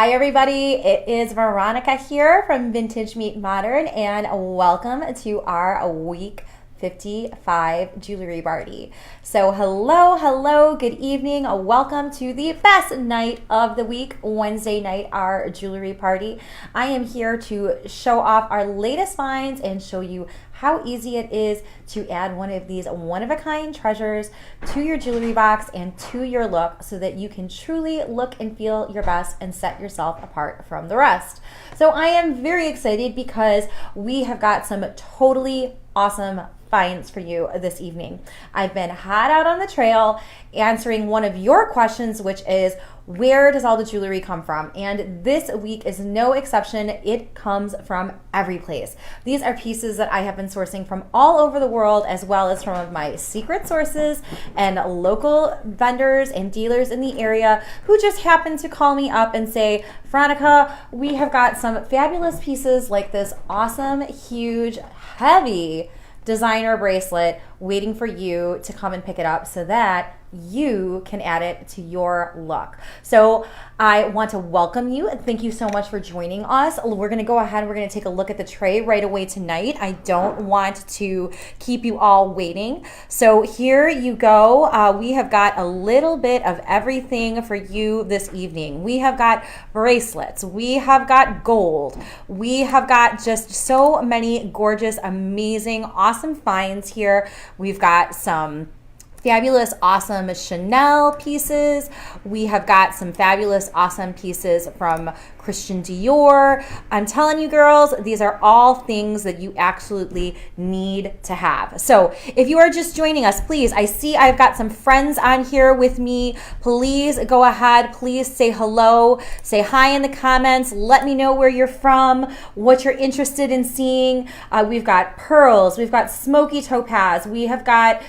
Hi everybody, it is Veronica here from Vintage Meet Modern and welcome to our week 55 jewelry party. So hello, good evening. Welcome to the best night of the week, Wednesday night, our jewelry party. I am here to show off our latest finds and show you how easy it is to add one of these one-of-a-kind treasures to your jewelry box and to your look so that you can truly look and feel your best and set yourself apart from the rest. So I am very excited because we have got some totally awesome finds for you this evening. I've been hot out on the trail answering one of your questions, which is, where does all the jewelry come from? And this week is no exception. It comes from every place. These are pieces that I have been sourcing from all over the world, as well as from my secret sources and local vendors and dealers in the area who just happen to call me up and say, Veronica, we have got some fabulous pieces like this awesome, huge, heavy designer bracelet waiting for you to come and pick it up so that you can add it to your look. So I want to welcome you and thank you so much for joining us. We're going to go ahead and we're going to take a look at the tray right away tonight. I don't want to keep you all waiting. So here you go. We have got a little bit of everything for you this evening. We have got bracelets. We have got gold. We have got just so many gorgeous, amazing, awesome finds here. We've got some fabulous, awesome Chanel pieces. We have got some fabulous, awesome pieces from Christian Dior. I'm telling you girls, these are all things that you absolutely need to have. So if you are just joining us, please, I see I've got some friends on here with me. Please go ahead, please say hello, say hi in the comments. Let me know where you're from, what you're interested in seeing. We've got pearls, we've got smoky topaz, we have got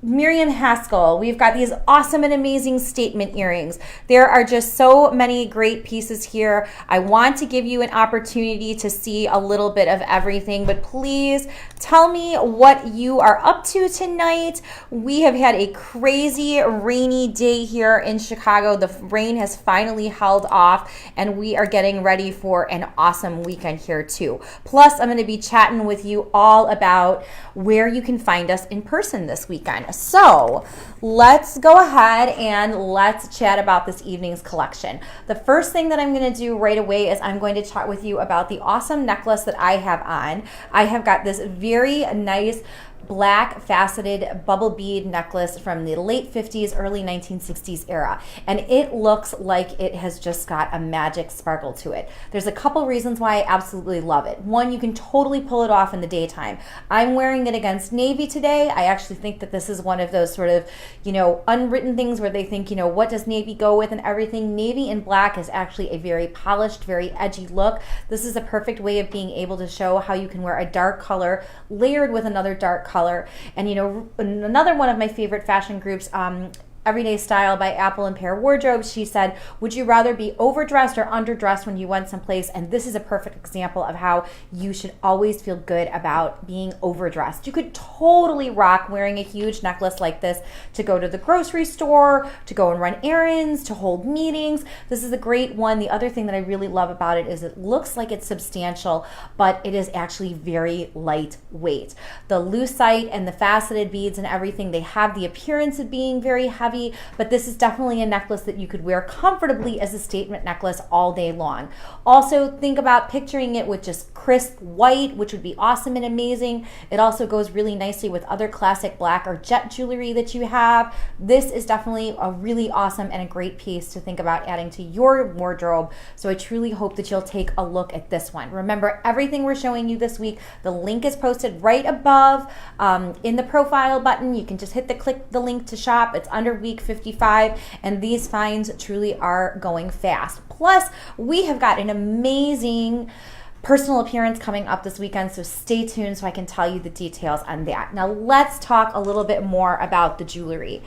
Miriam Haskell. We've got these awesome and amazing statement earrings. There are just so many great pieces here. I want to give you an opportunity to see a little bit of everything, but please tell me what you are up to tonight. We have had a crazy rainy day here in Chicago. The rain has finally held off and we are getting ready for an awesome weekend here too. Plus, I'm going to be chatting with you all about where you can find us in person this weekend. So let's go ahead and let's chat about this evening's collection. The first thing that I'm going to do right away is I'm going to chat with you about the awesome necklace that I have on. I have got this very nice black faceted bubble bead necklace from the late 50s, early 1960s era. And it looks like it has just got a magic sparkle to it. There's a couple reasons why I absolutely love it. One, you can totally pull it off in the daytime. I'm wearing it against navy today. I actually think that this is one of those sort of, unwritten things where they think, what does navy go with and everything. Navy and black is actually a very polished, very edgy look. This is a perfect way of being able to show how you can wear a dark color layered with another dark color. And another one of my favorite fashion groups, Everyday Style by Apple and Pear Wardrobe, she said, would you rather be overdressed or underdressed when you went someplace? And this is a perfect example of how you should always feel good about being overdressed. You could totally rock wearing a huge necklace like this to go to the grocery store, to go and run errands, to hold meetings. This is a great one. The other thing that I really love about it is it looks like it's substantial, but it is actually very lightweight. The lucite and the faceted beads and everything, they have the appearance of being very heavy, but this is definitely a necklace that you could wear comfortably as a statement necklace all day long. Also, think about picturing it with just crisp white, which would be awesome and amazing. It also goes really nicely with other classic black or jet jewelry that you have. This is definitely a really awesome and a great piece to think about adding to your wardrobe. So I truly hope that you'll take a look at this one. Remember, everything we're showing you this week, the link is posted right above in the profile button. You can just click the link to shop. It's under week 55, and these finds truly are going fast. Plus, we have got an amazing personal appearance coming up this weekend, so stay tuned so I can tell you the details on that. Now let's talk a little bit more about the jewelry.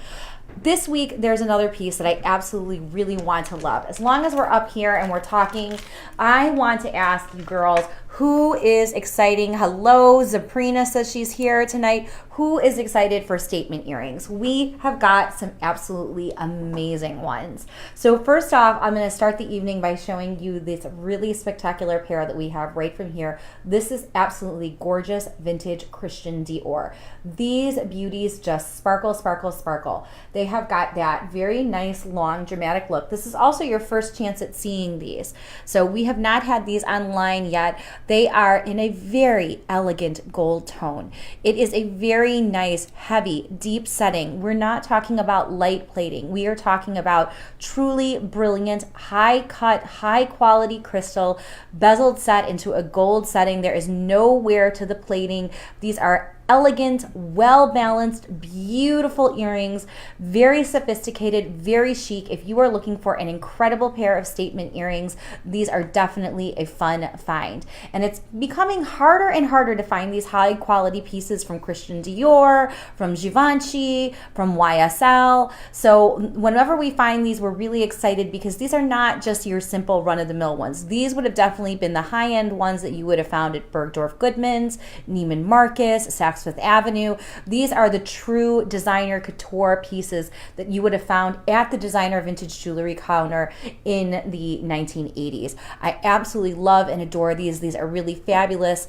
This week, there's another piece that I absolutely really want to love. As long as we're up here and we're talking, I want to ask you girls, Who is exciting? Hello, Zaprina says she's here tonight. Who is excited for statement earrings? We have got some absolutely amazing ones. So first off, I'm going to start the evening by showing you this really spectacular pair that we have right from here. This is absolutely gorgeous vintage Christian Dior. These beauties just sparkle, sparkle, sparkle. They have got that very nice, long, dramatic look. This is also your first chance at seeing these. So we have not had these online yet. They are in a very elegant gold tone. It is a very nice, heavy, deep setting. We're not talking about light plating. We are talking about truly brilliant, high cut, high quality crystal, bezeled set into a gold setting. There is no wear to the plating. These are elegant, well-balanced, beautiful earrings, very sophisticated, very chic. If you are looking for an incredible pair of statement earrings, these are definitely a fun find. And it's becoming harder and harder to find these high-quality pieces from Christian Dior, from Givenchy, from YSL. So whenever we find these, we're really excited because these are not just your simple run-of-the-mill ones. These would have definitely been the high-end ones that you would have found at Bergdorf Goodman's, Neiman Marcus, Saks Fifth Avenue. These are the true designer couture pieces that you would have found at the designer vintage jewelry counter in the 1980s. I absolutely love and adore these. These are really fabulous.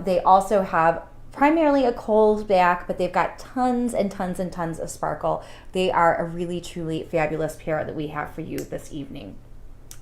They also have primarily a cold back, but they've got tons and tons and tons of sparkle. They are a really, truly fabulous pair that we have for you this evening.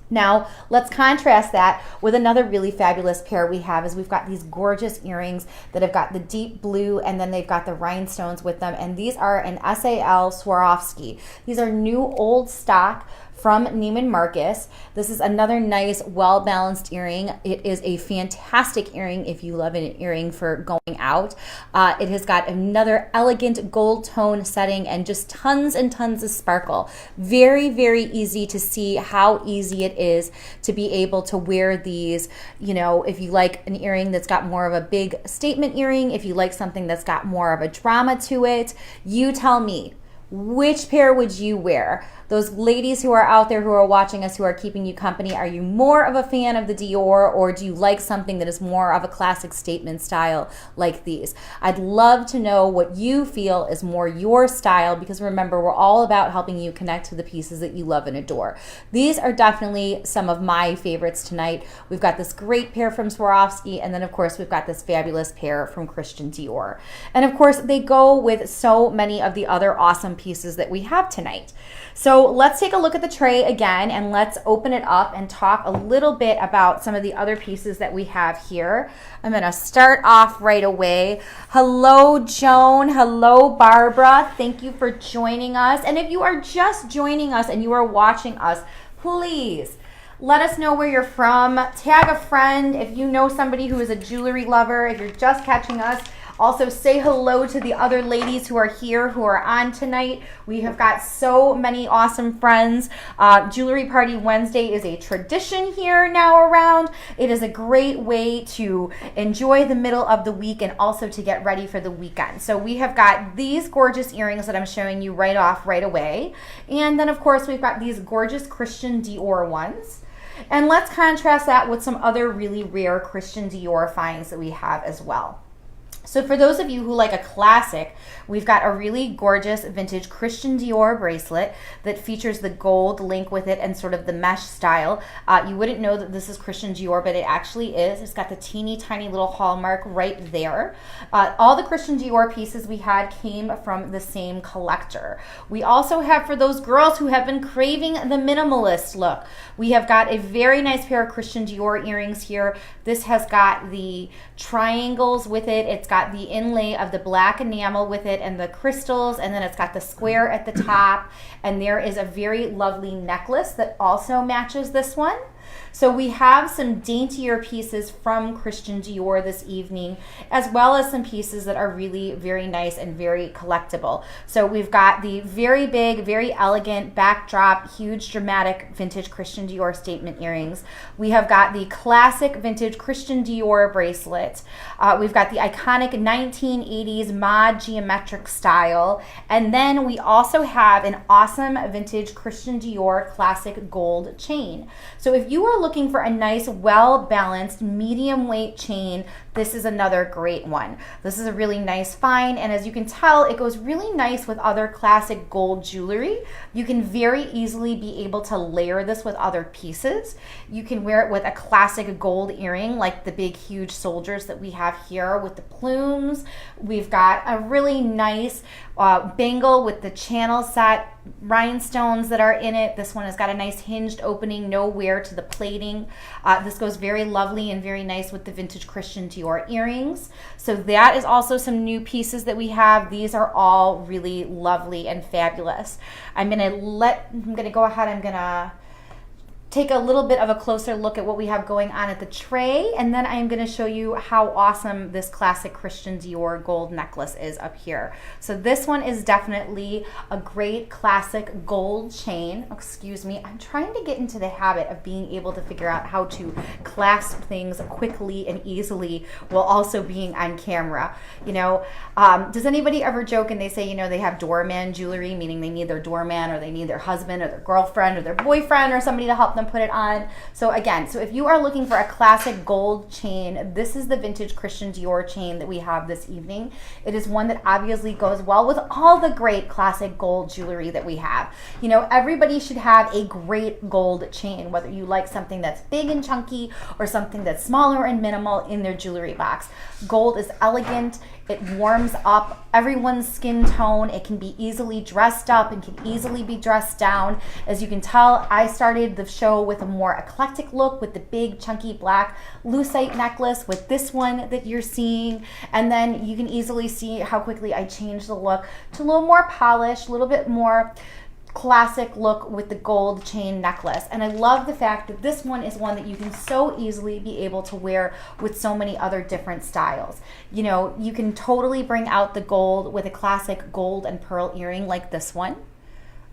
Now, let's contrast that with another really fabulous pair we have is we've got these gorgeous earrings that have got the deep blue and then they've got the rhinestones with them. And these are an SAL Swarovski. These are new old stock from Neiman Marcus. This is another nice, well-balanced earring. It is a fantastic earring if you love an earring for going out. It has got another elegant gold tone setting and just tons and tons of sparkle. Very, very easy to see how easy it is to be able to wear these. You know, if you like an earring that's got more of a big statement earring, if you like something that's got more of a drama to it, you tell me. Which pair would you wear? Those ladies who are out there who are watching us, who are keeping you company, are you more of a fan of the Dior or do you like something that is more of a classic statement style like these? I'd love to know what you feel is more your style because remember, we're all about helping you connect to the pieces that you love and adore. These are definitely some of my favorites tonight. We've got this great pair from Swarovski and then of course we've got this fabulous pair from Christian Dior. And of course they go with so many of the other awesome pieces that we have tonight. So let's take a look at the tray again and let's open it up and talk a little bit about some of the other pieces that we have here. I'm going to start off right away. Hello, Joan. Hello, Barbara. Thank you for joining us. And if you are just joining us and you are watching us, please let us know where you're from. Tag a friend if you know somebody who is a jewelry lover. If you're just catching us, also say hello to the other ladies who are here, who are on tonight. We have got so many awesome friends. Jewelry Party Wednesday is a tradition here now around. It is a great way to enjoy the middle of the week and also to get ready for the weekend. So we have got these gorgeous earrings that I'm showing you right away. And then of course we've got these gorgeous Christian Dior ones. And let's contrast that with some other really rare Christian Dior finds that we have as well. So for those of you who like a classic, we've got a really gorgeous vintage Christian Dior bracelet that features the gold link with it and sort of the mesh style. You wouldn't know that this is Christian Dior, but it actually is. It's got the teeny tiny little hallmark right there. All the Christian Dior pieces we had came from the same collector. We also have, for those girls who have been craving the minimalist look, we have got a very nice pair of Christian Dior earrings here. This has got the triangles with it. It's got the inlay of the black enamel with it and the crystals, and then it's got the square at the top, and there is a very lovely necklace that also matches this one. So we have some daintier pieces from Christian Dior this evening, as well as some pieces that are really very nice and very collectible. So we've got the very big, very elegant backdrop, huge dramatic vintage Christian Dior statement earrings. We have got the classic vintage Christian Dior bracelet. We've got the iconic 1980s mod geometric style. And then we also have an awesome vintage Christian Dior classic gold chain. So if you are looking for a nice, well-balanced, medium weight chain, this is another great one. This is a really nice find, and as you can tell, it goes really nice with other classic gold jewelry. You can very easily be able to layer this with other pieces. You can wear it with a classic gold earring like the big huge soldiers that we have here with the plumes. We've got a really nice bangle with the channel set rhinestones that are in it. This one has got a nice hinged opening, no wear to the plating. This goes very lovely and very nice with the vintage Christian Dior earrings. So that is also some new pieces that we have. These are all really lovely and fabulous. I'm gonna go ahead, I'm gonna take a little bit of a closer look at what we have going on at the tray, and then I am going to show you how awesome this classic Christian Dior gold necklace is up here. So this one is definitely a great classic gold chain. Excuse me, I'm trying to get into the habit of being able to figure out how to clasp things quickly and easily while also being on camera. You know, does anybody ever joke and they say, you know, they have doorman jewelry, meaning they need their doorman or they need their husband or their girlfriend or their boyfriend or somebody to help them put it on. So again, so if you are looking for a classic gold chain, this is the vintage Christian Dior chain that we have this evening. It is one that obviously goes well with all the great classic gold jewelry that we have. You know, everybody should have a great gold chain, whether you like something that's big and chunky or something that's smaller and minimal in their jewelry box. Gold is elegant. It warms up everyone's skin tone. It can be easily dressed up and can easily be dressed down. As you can tell, I started the show with a more eclectic look with the big chunky black lucite necklace with this one that you're seeing. And then you can easily see how quickly I changed the look to a little more polished, a little bit more classic look with the gold chain necklace. And I love the fact that this one is one that you can so easily be able to wear with so many other different styles. You know, you can totally bring out the gold with a classic gold and pearl earring like this one.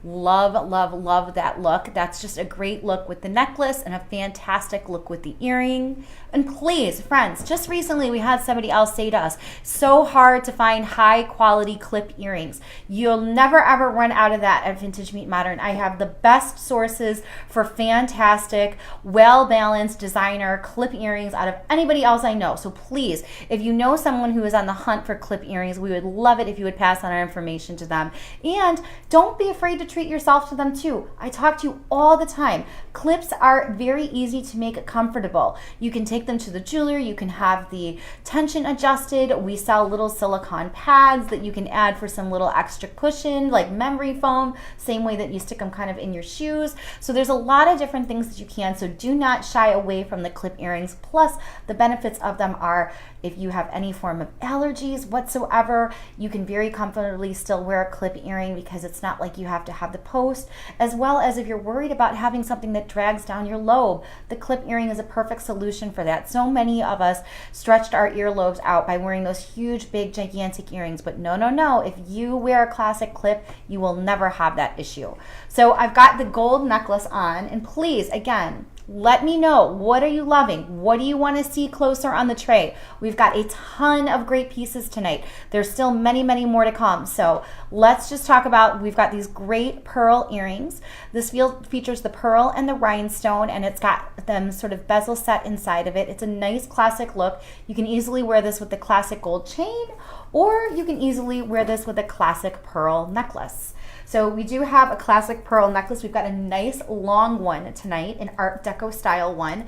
Love, love, love that look. That's just a great look with the necklace and a fantastic look with the earring. And please, friends, just recently we had somebody else say to us, so hard to find high quality clip earrings. You'll never ever run out of that at Vintage Meet Modern. I have the best sources for fantastic, well-balanced designer clip earrings out of anybody else I know. So please, if you know someone who is on the hunt for clip earrings, we would love it if you would pass on our information to them. And don't be afraid to treat yourself to them too. I talk to you all the time. Clips are very easy to make comfortable. You can take them to the jeweler. You can have the tension adjusted. We sell little silicone pads that you can add for some little extra cushion, like memory foam, same way that you stick them kind of in your shoes. So there's a lot of different things that you can. So do not shy away from the clip earrings. Plus, the benefits of them are if you have any form of allergies whatsoever, you can very comfortably still wear a clip earring because it's not like you have to have the post, as well as if you're worried about having something that drags down your lobe. The clip earring is a perfect solution for that. So many of us stretched our earlobes out by wearing those huge, big, gigantic earrings, but no, no, no. If you wear a classic clip, you will never have that issue. So I've got the gold necklace on, and please, again, let me know, what are you loving? What do you want to see closer on the tray? We've got a ton of great pieces tonight. There's still many, many more to come. So let's just talk about, we've got these great pearl earrings. This features the pearl and the rhinestone, and it's got them sort of bezel set inside of it. It's a nice classic look. You can easily wear this with the classic gold chain, or you can easily wear this with a classic pearl necklace. So we do have a classic pearl necklace. We've got a nice long one tonight, an Art Deco style one.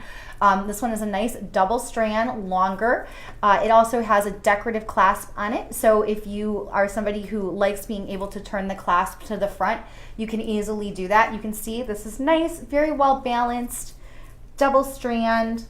This one is a nice double strand, longer. It also has a decorative clasp on it. So if you are somebody who likes being able to turn the clasp to the front, you can easily do that. You can see this is nice, very well balanced, double strand.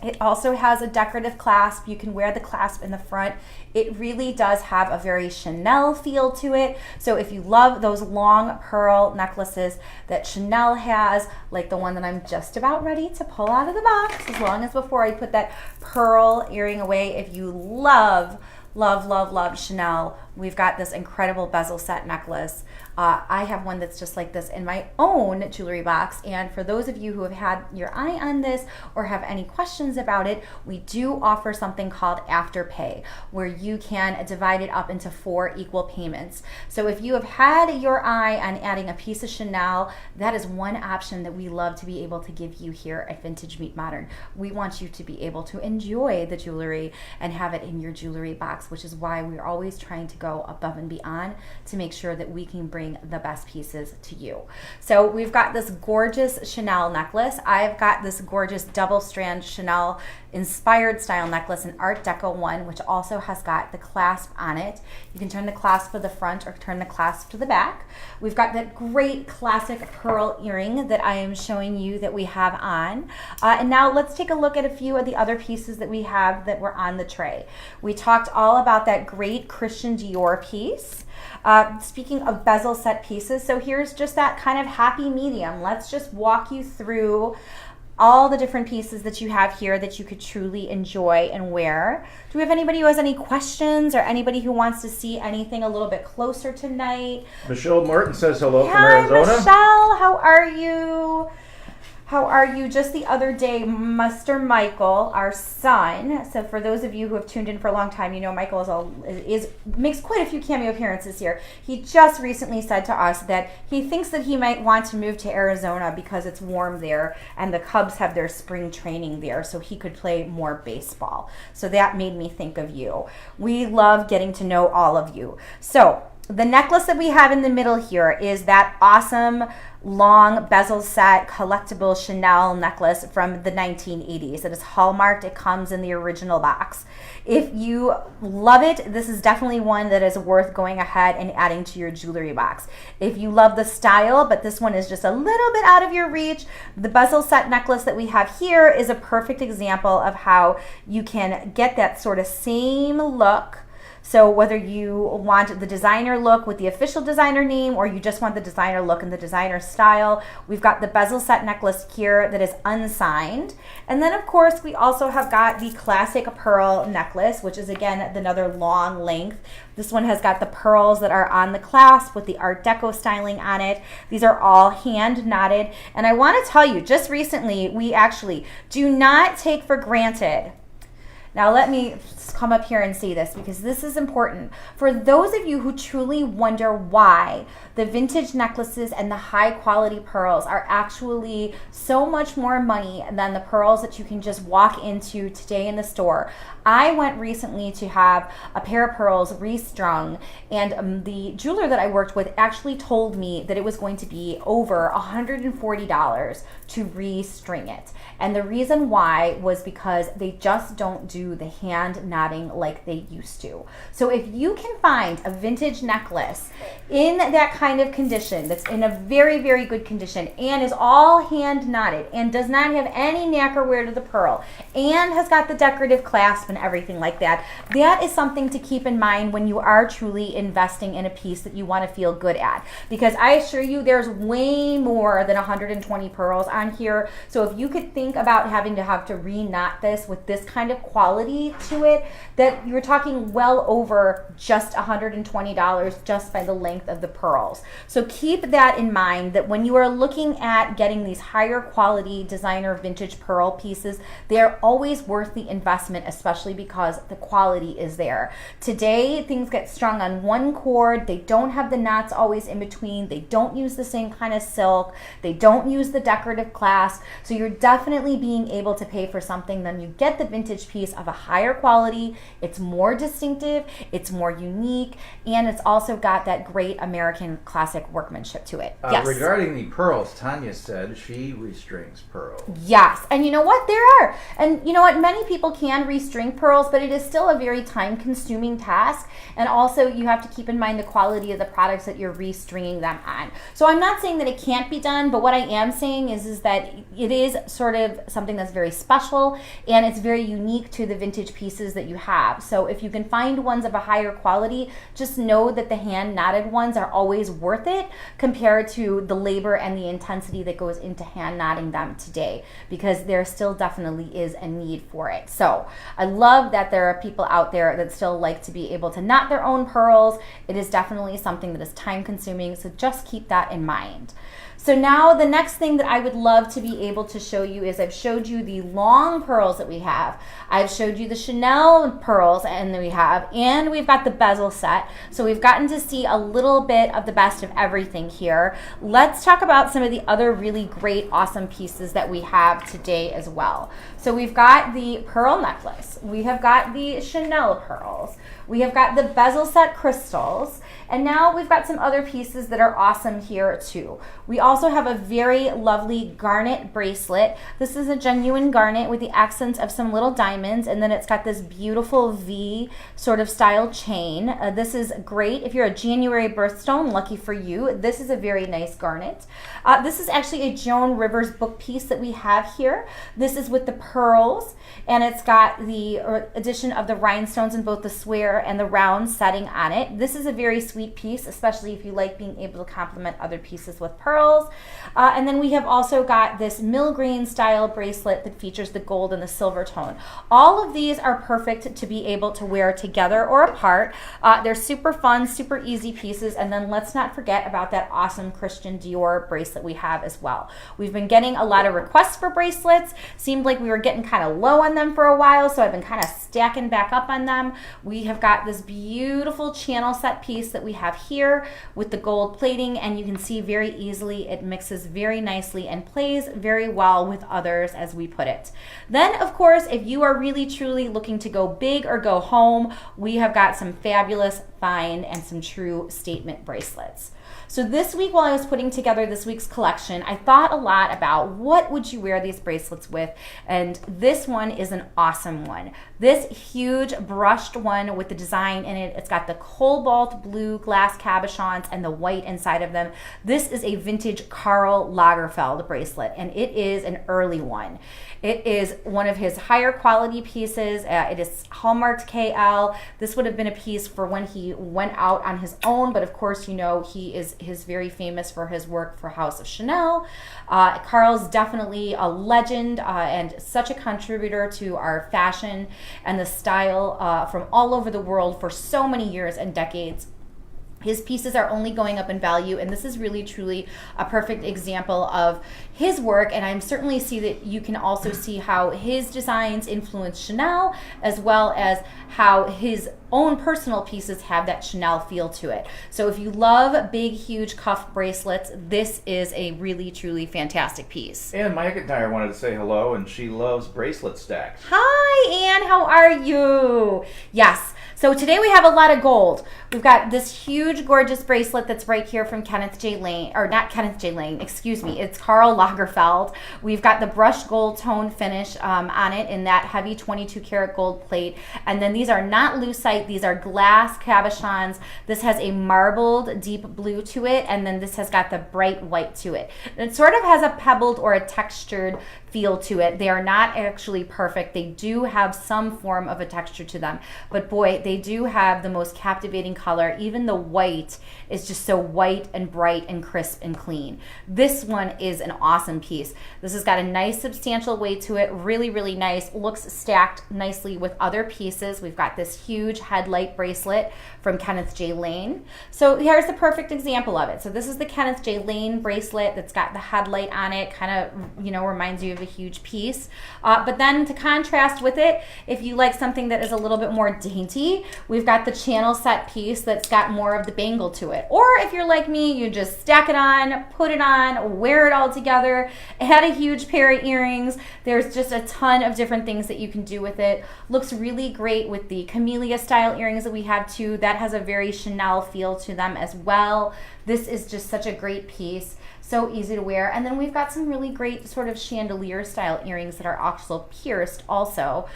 It also has a decorative clasp. You can wear the clasp in the front. It really does have a very Chanel feel to it. So if you love those long pearl necklaces that Chanel has, like the one that I'm just about ready to pull out of the box, as long as before I put that pearl earring away, if you love, love, love, love Chanel we've got this incredible bezel set necklace. I have one that's just like this in my own jewelry box. And for those of you who have had your eye on this or have any questions about it, we do offer something called Afterpay, where you can divide it up into 4 equal payments. So if you have had your eye on adding a piece of Chanel, that is one option that we love to be able to give you here at Vintage Meet Modern. We want you to be able to enjoy the jewelry and have it in your jewelry box, which is why we're always trying to go above and beyond to make sure that we can bring the best pieces to you. So we've got this gorgeous Chanel necklace. I've got this gorgeous double strand Chanel inspired style necklace, an Art Deco one, which also has got the clasp on it. You can turn the clasp to the front or turn the clasp to the back. We've got that great classic pearl earring that I am showing you that we have on. And now let's take a look at a few of the other pieces that we have that were on the tray. We talked all about that great Christian Dior piece. Speaking of bezel set pieces, so here's just that kind of happy medium. Let's just walk you through all the different pieces that you have here that you could truly enjoy and wear. Do we have anybody who has any questions or anybody who wants to see anything a little bit closer tonight? Michelle Martin says hello from Hi, Arizona. Michelle, how are you? How are you? Just the other day, Mr. Michael, our son, so for those of you who have tuned in for a long time, you know Michael makes quite a few cameo appearances here. He just recently said to us that he thinks that he might want to move to Arizona because it's warm there and the Cubs have their spring training there, so he could play more baseball. So that made me think of you. We love getting to know all of you. So the necklace that we have in the middle here is that awesome long bezel set collectible Chanel necklace from the 1980s. It is hallmarked. It comes in the original box. If you love it, this is definitely one that is worth going ahead and adding to your jewelry box. If you love the style, but this one is just a little bit out of your reach, the bezel set necklace that we have here is a perfect example of how you can get that sort of same look. So whether you want the designer look with the official designer name or you just want the designer look and the designer style, we've got the bezel set necklace here that is unsigned. And then of course we also have got the classic pearl necklace, which is again another long length. This one has got the pearls that are on the clasp with the Art Deco styling on it. These are all hand knotted. And I want to tell you, just recently, we actually do not take for granted. Now let me come up here and say this because this is important. For those of you who truly wonder why the vintage necklaces and the high quality pearls are actually so much more money than the pearls that you can just walk into today in the store, I went recently to have a pair of pearls restrung, and the jeweler that I worked with actually told me that it was going to be over $140 to restring it. And the reason why was because they just don't do the hand knotting like they used to. So if you can find a vintage necklace in that kind of condition, that's in a very, very good condition and is all hand knotted and does not have any nacre wear to the pearl and has got the decorative clasp and everything like that, that is something to keep in mind when you are truly investing in a piece that you want to feel good at. Because I assure you there's way more than 120 pearls on here. So if you could think about having to re-knot this with this kind of quality to it, that you're talking well over just $120 just by the length of the pearls. So keep that in mind, that when you are looking at getting these higher quality designer vintage pearl pieces, they're always worth the investment, especially because the quality is there. Today, things get strung on one cord. They don't have the knots always in between. They don't use the same kind of silk. They don't use the decorative clasp. So you're definitely being able to pay for something. Then you get the vintage piece of a higher quality. It's more distinctive. It's more unique. And it's also got that great American classic workmanship to it. Yes. Regarding the pearls, Tanya said she restrings pearls. Yes. And you know what? There are. And you know what? Many people can restring pearls, but it is still a very time-consuming task. And also, you have to keep in mind the quality of the products that you're restringing them on. So I'm not saying that it can't be done, but what I am saying is that it is sort of something that's very special and it's very unique to to the vintage pieces that you have. So if you can find ones of a higher quality, just know that the hand knotted ones are always worth it compared to the labor and the intensity that goes into hand knotting them today, because there still definitely is a need for it. So I love that there are people out there that still like to be able to knot their own pearls. It is definitely something that is time consuming, so just keep that in mind. So now the next thing that I would love to be able to show you is I've showed you the long pearls that we have. I've showed you the Chanel pearls and we've got the bezel set. So we've gotten to see a little bit of the best of everything here. Let's talk about some of the other really great, awesome pieces that we have today as well. So we've got the pearl necklace. We have got the Chanel pearls. We have got the bezel set crystals. And now we've got some other pieces that are awesome here too. We also have a very lovely garnet bracelet. This is a genuine garnet with the accents of some little diamonds, and then it's got this beautiful V sort of style chain. This is great if you're a January birthstone, lucky for you. This is a very nice garnet. This is actually a Joan Rivers book piece that we have here. This is with the pearls, and it's got the addition of the rhinestones in both the square and the round setting on it. This is a very sweet piece, especially if you like being able to complement other pieces with pearls. And then we have also got this mill-green style bracelet that features the gold and the silver tone. All of these are perfect to be able to wear together or apart. They're super fun, super easy pieces. And then let's not forget about that awesome Christian Dior bracelet we have as well. We've been getting a lot of requests for bracelets. Seemed like we were getting kind of low on them for a while, so I've been kind of stacking back up on them. We have got this beautiful channel set piece that we have here with the gold plating, and you can see very easily it mixes very nicely and plays very well with others, as we put it. Then of course, if you are really truly looking to go big or go home, we have got some fabulous, fine, and some true statement bracelets. So this week, while I was putting together this week's collection, I thought a lot about what would you wear these bracelets with, and this one is an awesome one. This huge brushed one with the design in it, it's got the cobalt blue glass cabochons and the white inside of them. This is a vintage Karl Lagerfeld bracelet, and it is an early one. It is one of his higher quality pieces. It is hallmarked KL. This would have been a piece for when he went out on his own, but of course, you know, he is very famous for his work for House of Chanel. Karl's definitely a legend and such a contributor to our fashion and the style from all over the world for so many years and decades. His pieces are only going up in value, and this is really truly a perfect example of his work, and I certainly see that you can also see how his designs influence Chanel, as well as how his own personal pieces have that Chanel feel to it. So if you love big, huge cuff bracelets, this is a really, truly fantastic piece. And Mike McIntyre wanted to say hello, and she loves bracelet stacks. Hi, Anne, how are you? Yes. So today we have a lot of gold. We've got this huge, gorgeous bracelet that's right here from Kenneth J. Lane, or not Kenneth J. Lane, excuse me. It's Karl Lagerfeld. We've got the brushed gold tone finish on it in that heavy 22 karat gold plate. And then these are not lucite. These are glass cabochons. This has a marbled deep blue to it, and then this has got the bright white to it. And it sort of has a pebbled or a textured feel to it. They are not actually perfect. They do have some form of a texture to them, but boy, they do have the most captivating color. Even the white is just so white and bright and crisp and clean. This one is an awesome piece. This has got a nice substantial weight to it, really, really nice. Looks stacked nicely with other pieces. We've got this huge headlight bracelet from Kenneth J. Lane. So here's the perfect example of it. So this is the Kenneth J. Lane bracelet that's got the headlight on it, kind of, you know, reminds you of a huge piece. But then to contrast with it, if you like something that is a little bit more dainty, we've got the channel set piece that's got more of the bangle to it. Or if you're like me, you just stack it on, put it on, wear it all together, add a huge pair of earrings. There's just a ton of different things that you can do with it. Looks really great with the camellia style earrings that we have too. That has a very Chanel feel to them as well. This is just such a great piece. So easy to wear. And then we've got some really great sort of chandelier style earrings that are also pierced also.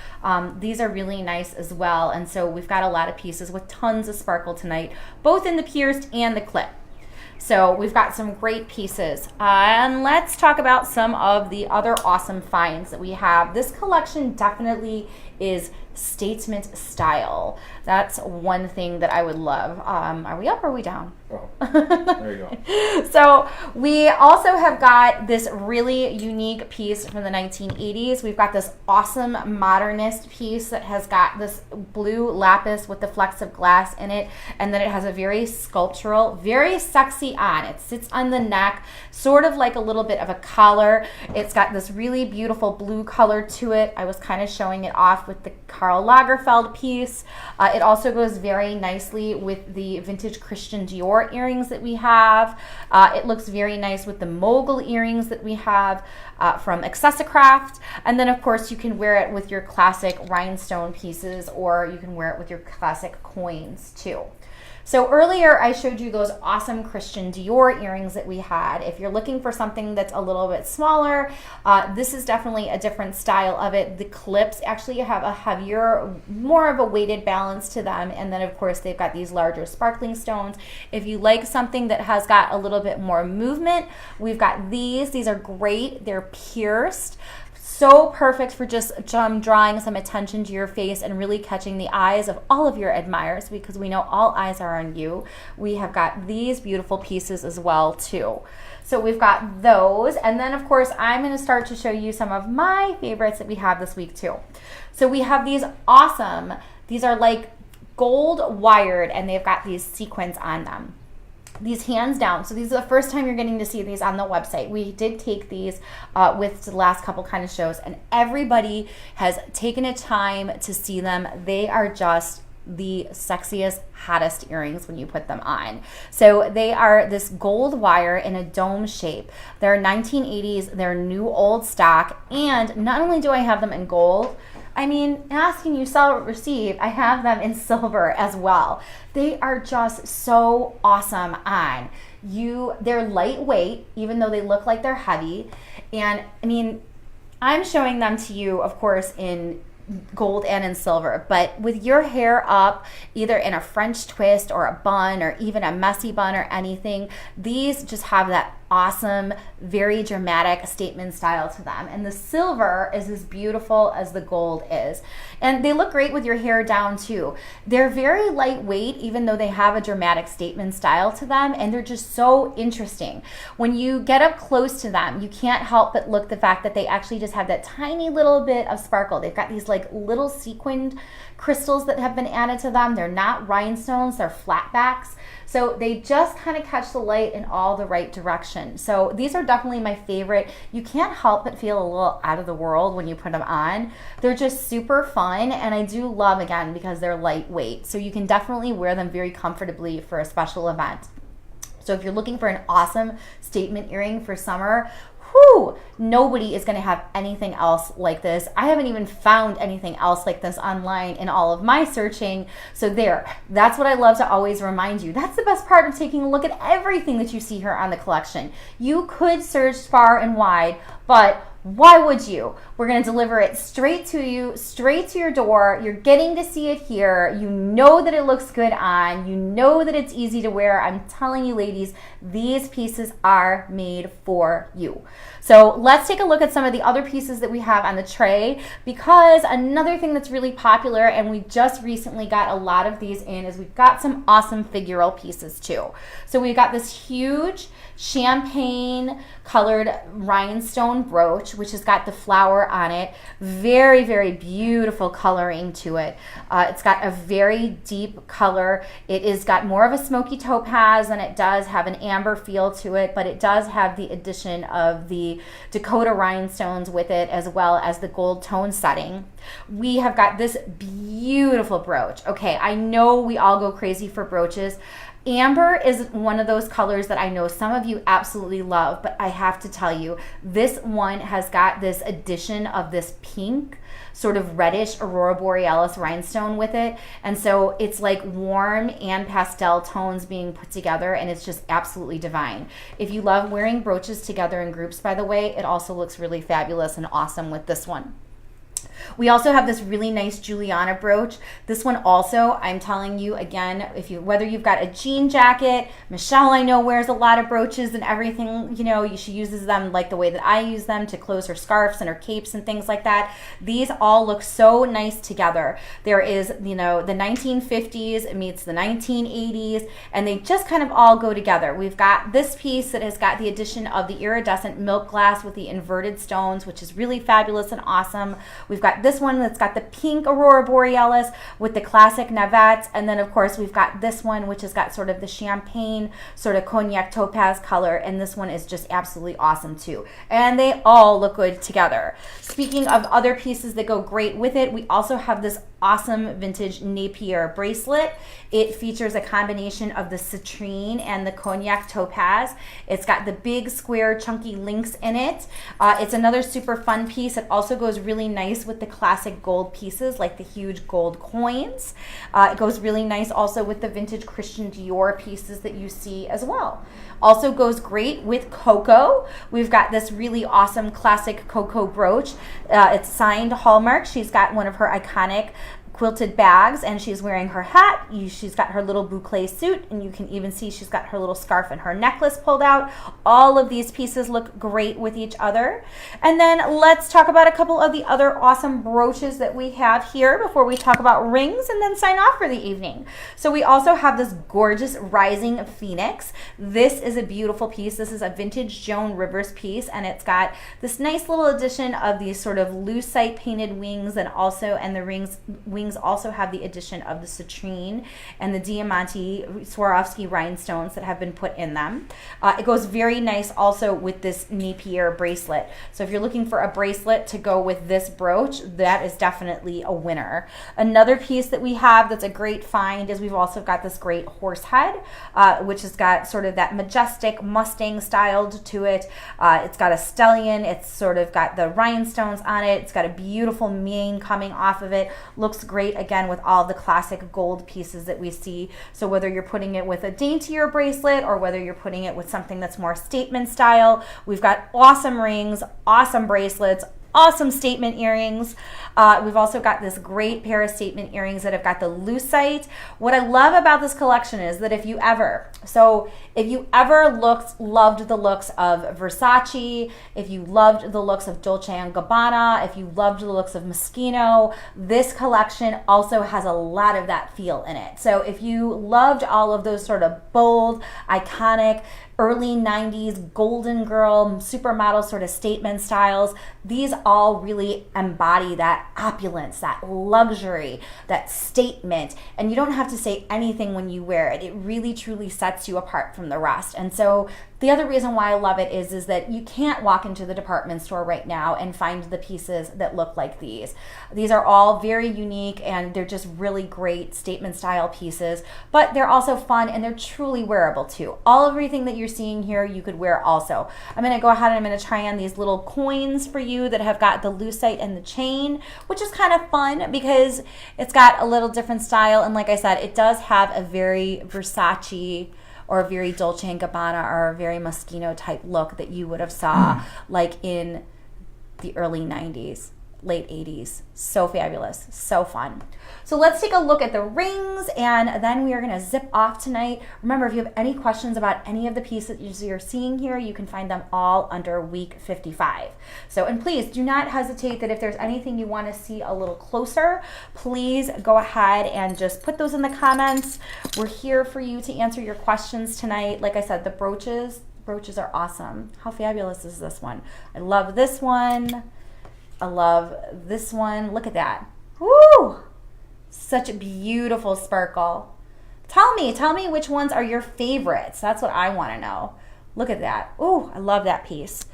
These are really nice as well. And so we've got a lot of pieces with tons of sparkle tonight, both in the pierced and the clip. So we've got some great pieces. And let's talk about some of the other awesome finds that we have. This collection definitely is statement style. That's one thing that I would love. Are we up or are we down? Oh, there you go. So we also have got this really unique piece from the 1980s. We've got this awesome modernist piece that has got this blue lapis with the flecks of glass in it, and then it has a very sculptural, very sexy on. It sits on the neck, sort of like a little bit of a collar. It's got this really beautiful blue color to it. I was kind of showing it off with the Karl Lagerfeld piece. It also goes very nicely with the vintage Christian Dior earrings that we have. It looks very nice with the mogul earrings that we have from Accessicraft. And then of course you can wear it with your classic rhinestone pieces, or you can wear it with your classic coins too. So earlier I showed you those awesome Christian Dior earrings that we had. If you're looking for something that's a little bit smaller, this is definitely a different style of it. The clips actually have a heavier, more of a weighted balance to them. And then of course they've got these larger sparkling stones. If you like something that has got a little bit more movement, we've got these. These are great. They're pierced. So perfect for just drawing some attention to your face and really catching the eyes of all of your admirers, because we know all eyes are on you. We have got these beautiful pieces as well too. So we've got those, and then of course I'm going to start to show you some of my favorites that we have this week too. So we have these awesome, these are like gold wired, and they've got these sequins on them. These hands down, so these are the first time you're getting to see these on the website. We did take these with the last couple kind of shows, and everybody has taken a time to see them. They are just the sexiest, hottest earrings when you put them on. So they are this gold wire in a dome shape. They're 1980s, they're new old stock, and not only do I have them in gold, I mean, asking you sell, receive, I have them in silver as well. They are just so awesome on. They're lightweight, even though they look like they're heavy. And I mean, I'm showing them to you, of course, in gold and in silver, but with your hair up either in a French twist or a bun or even a messy bun or anything, these just have that awesome, very dramatic statement style to them. And the silver is as beautiful as the gold is. And they look great with your hair down too. They're very lightweight, even though they have a dramatic statement style to them, and they're just so interesting. When you get up close to them, you can't help but look the fact that they actually just have that tiny little bit of sparkle. They've got these like little sequined crystals that have been added to them. They're not rhinestones, they're flatbacks. So they just kind of catch the light in all the right direction. So these are definitely my favorite. You can't help but feel a little out of the world when you put them on. They're just super fun, and I do love, again, because they're lightweight. So you can definitely wear them very comfortably for a special event. So if you're looking for an awesome statement earring for summer, nobody is going to have anything else like this. I haven't even found anything else like this online in all of my searching. So that's what I love to always remind you. That's the best part of taking a look at everything that you see here on the collection. You could search far and wide, but why would you? We're going to deliver it straight to you, straight to your door. You're getting to see it here. You know that it looks good on. You know that it's easy to wear. I'm telling you, ladies, these pieces are made for you. So let's take a look at some of the other pieces that we have on the tray, because another thing that's really popular, and we just recently got a lot of these in, is we've got some awesome figural pieces too. So we've got this huge champagne colored rhinestone brooch, which has got the flower on it. Very, very beautiful coloring to it. It's got a very deep color. It is got more of a smoky topaz, and it does have an amber feel to it, but it does have the addition of the Dakota rhinestones with it, as well as the gold tone setting. We have got this beautiful brooch. Okay, I know we all go crazy for brooches. Amber is one of those colors that I know some of you absolutely love, but I have to tell you, this one has got this addition of this pink, sort of reddish aurora borealis rhinestone with it, and so it's like warm and pastel tones being put together, and it's just absolutely divine. If you love wearing brooches together in groups, by the way, it also looks really fabulous and awesome with this one. We also have this really nice Juliana brooch. This one also, I'm telling you again, whether you've got a jean jacket, Michelle I know wears a lot of brooches and everything, she uses them like the way that I use them to close her scarves and her capes and things like that. These all look so nice together. There is, the 1950s meets the 1980s, and they just kind of all go together. We've got this piece that has got the addition of the iridescent milk glass with the inverted stones, which is really fabulous and awesome. We've got this one that's got the pink Aurora Borealis with the classic navettes. And then, of course, we've got this one, which has got sort of the champagne, sort of cognac topaz color. And this one is just absolutely awesome, too. And they all look good together. Speaking of other pieces that go great with it, we also have this awesome vintage Napier bracelet. It features a combination of the citrine and the cognac topaz. It's got the big square chunky links in it. It's another super fun piece. It also goes really nice with the classic gold pieces like the huge gold coins. It goes really nice also with the vintage Christian Dior pieces that you see as well. Also goes great with Coco. We've got this really awesome classic Coco brooch. It's signed Hallmark. She's got one of her iconic quilted bags, and she's wearing her hat. She's got her little boucle suit, and you can even see she's got her little scarf and her necklace pulled out. All of these pieces look great with each other. And then let's talk about a couple of the other awesome brooches that we have here before we talk about rings and then sign off for the evening. So we also have this gorgeous Rising Phoenix. This is a beautiful piece. This is a vintage Joan Rivers piece, and it's got this nice little addition of these sort of lucite painted wings, and the wings also have the addition of the citrine and the diamante Swarovski rhinestones that have been put in them. It goes very nice also with this Napier bracelet. So if you're looking for a bracelet to go with this brooch, that is definitely a winner. Another piece that we have that's a great find is we've also got this great horse head, which has got sort of that majestic Mustang styled to it. It's got a stallion. It's sort of got the rhinestones on it. It's got a beautiful mane coming off of it. Looks great again with all the classic gold pieces that we see. So whether you're putting it with a daintier bracelet or whether you're putting it with something that's more statement style, we've got awesome rings, awesome bracelets, awesome statement earrings. We've also got this great pair of statement earrings that have got the lucite. What I love about this collection is that if you ever loved the looks of Versace, if you loved the looks of Dolce & Gabbana, if you loved the looks of Moschino, this collection also has a lot of that feel in it. So if you loved all of those sort of bold, iconic, early 90s golden girl supermodel sort of statement styles, these all really embody that opulence, that luxury, that statement, and you don't have to say anything when you wear it. It really truly sets you apart from the rest. And so the other reason why I love it is that you can't walk into the department store right now and find the pieces that look like these. These are all very unique, and they're just really great statement style pieces, but they're also fun and they're truly wearable too. Everything that you're seeing here you could wear also. I'm going to go ahead and I'm going to try on these little coins for you that have got the lucite and the chain, which is kind of fun because it's got a little different style, and like I said, it does have a very Versace or a very Dolce & Gabbana or a very Moschino type look that you would have saw like in the early 90s, late 80s. So fabulous, so fun. So let's take a look at the rings, and then we are going to zip off tonight. Remember, if you have any questions about any of the pieces you're seeing here, you can find them all under week 55. So, and please do not hesitate that if there's anything you want to see a little closer, please go ahead and just put those in the comments. We're here for you to answer your questions tonight. Like I said, the brooches are awesome. How fabulous is this one? I love this one. I love this one. Look at that. Woo! Such a beautiful sparkle. Tell me which ones are your favorites. That's what I want to know. Look at that. Ooh, I love that piece.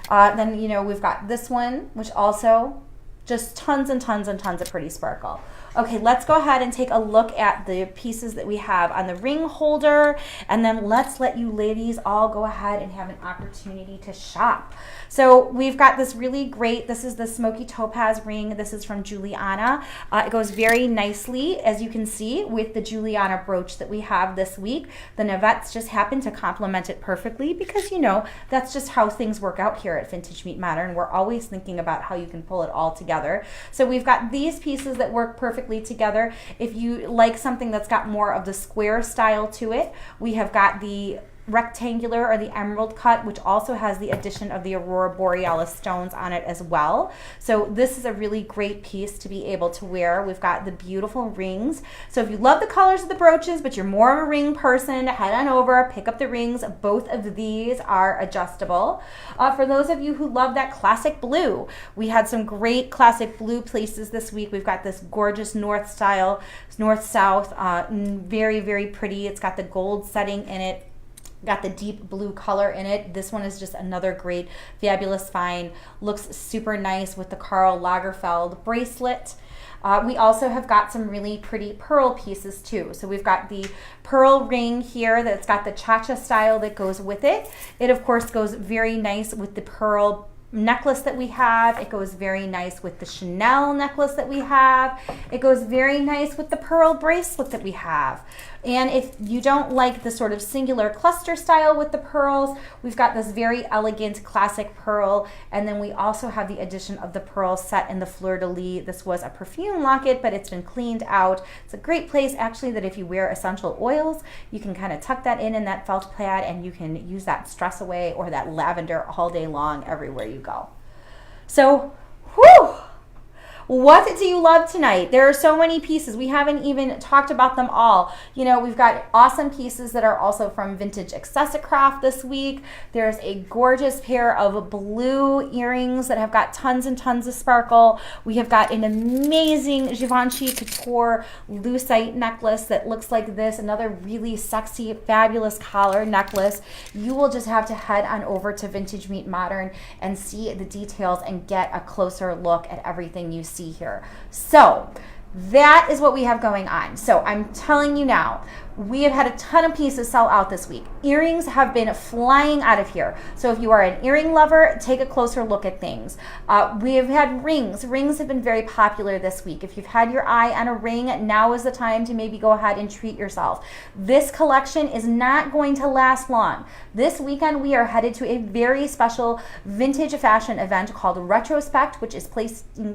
Then, we've got this one, which also just tons and tons and tons of pretty sparkle. Okay, let's go ahead and take a look at the pieces that we have on the ring holder, and then let's let you ladies all go ahead and have an opportunity to shop. So we've got this really great, this is the Smoky Topaz ring. This is from Juliana. It goes very nicely, as you can see, with the Juliana brooch that we have this week. The navettes just happen to complement it perfectly because, that's just how things work out here at Vintage Meet Modern. We're always thinking about how you can pull it all together together. So we've got these pieces that work perfectly together. If you like something that's got more of the square style to it, we have got the rectangular or the emerald cut, which also has the addition of the aurora borealis stones on it as well. So this is a really great piece to be able to wear. We've got the beautiful rings. So if you love the colors of the brooches, but you're more of a ring person, head on over, pick up the rings. Both of these are adjustable. For those of you who love that classic blue, we had some great classic blue places this week. We've got this gorgeous north style, north-south, very, very pretty. It's got the gold setting in it. Got the deep blue color in it. This one is just another great, fabulous find. Looks super nice with the Karl Lagerfeld bracelet. We also have got some really pretty pearl pieces too. So we've got the pearl ring here that's got the cha-cha style that goes with it. It of course goes very nice with the pearl necklace that we have. It goes very nice with the Chanel necklace that we have. It goes very nice with the pearl bracelet that we have. And if you don't like the sort of singular cluster style with the pearls, we've got this very elegant classic pearl. And then we also have the addition of the pearl set in the fleur-de-lis. This was a perfume locket, but it's been cleaned out. It's a great place actually that if you wear essential oils, you can kind of tuck that in that felt plaid and you can use that stress away or that lavender all day long everywhere you go. So, whew! What do you love tonight? There are so many pieces. We haven't even talked about them all. You know, we've got awesome pieces that are also from Vintage Accessicraft this week. There's a gorgeous pair of blue earrings that have got tons and tons of sparkle. We have got an amazing Givenchy Couture lucite necklace that looks like this. Another really sexy, fabulous collar necklace. You will just have to head on over to Vintage Meet Modern and see the details and get a closer look at everything you see here. So that is what we have going on. So I'm telling you now, we have had a ton of pieces sell out this week. Earrings have been flying out of here. So if you are an earring lover, take a closer look at things. We have had rings. Rings have been very popular this week. If you've had your eye on a ring, now is the time to maybe go ahead and treat yourself. This collection is not going to last long. This weekend, we are headed to a very special vintage fashion event called Retrospect, which is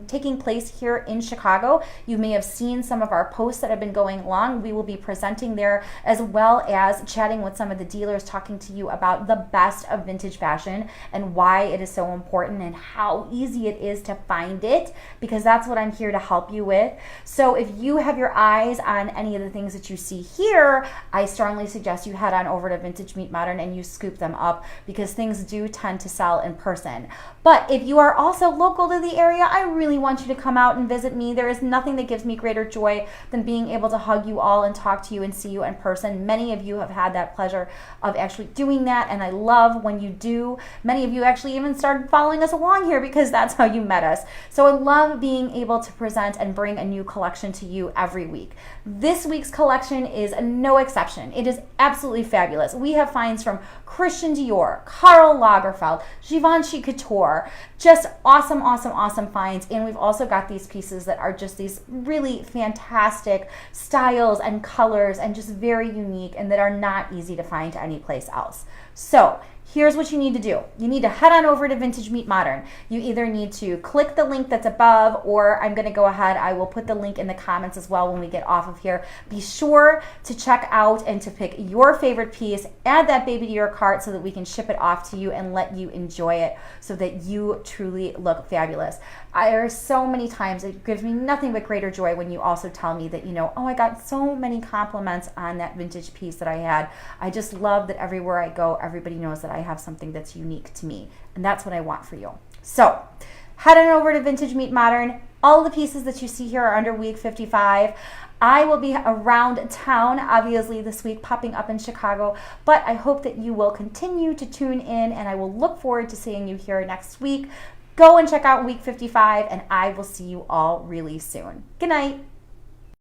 taking place here in Chicago. You may have seen some of our posts that have been going along. We will be presenting there as well as chatting with some of the dealers, talking to you about the best of vintage fashion and why it is so important and how easy it is to find it, because that's what I'm here to help you with. So if you have your eyes on any of the things that you see here, I strongly suggest you head on over to Vintage Meet Modern and you scoop them up, because things do tend to sell in person. But if you are also local to the area, I really want you to come out and visit me. There is nothing that gives me greater joy than being able to hug you all and talk to you and see you in person. Many of you have had that pleasure of actually doing that, and I love when you do. Many of you actually even started following us along here because that's how you met us. So I love being able to present and bring a new collection to you every week. This week's collection is no exception. It is absolutely fabulous. We have finds from Christian Dior, Karl Lagerfeld, Givenchy Couture, just awesome, awesome, awesome finds. And we've also got these pieces that are just these really fantastic styles and colors and just very unique and that are not easy to find anyplace else. So here's what you need to do. You need to head on over to Vintage Meet Modern. You either need to click the link that's above, or I'm going to go ahead, I will put the link in the comments as well when we get off of here. Be sure to check out and to pick your favorite piece, add that baby to your cart so that we can ship it off to you and let you enjoy it so that you truly look fabulous. There are so many times it gives me nothing but greater joy when you also tell me that, you know, oh, I got so many compliments on that vintage piece that I had. I just love that everywhere I go, everybody knows that I have something that's unique to me. And that's what I want for you. So head on over to Vintage Meet Modern. All the pieces that you see here are under week 55. I will be around town, obviously, this week, popping up in Chicago, but I hope that you will continue to tune in, and I will look forward to seeing you here next week. Go and check out week 55, and I will see you all really soon. Good night.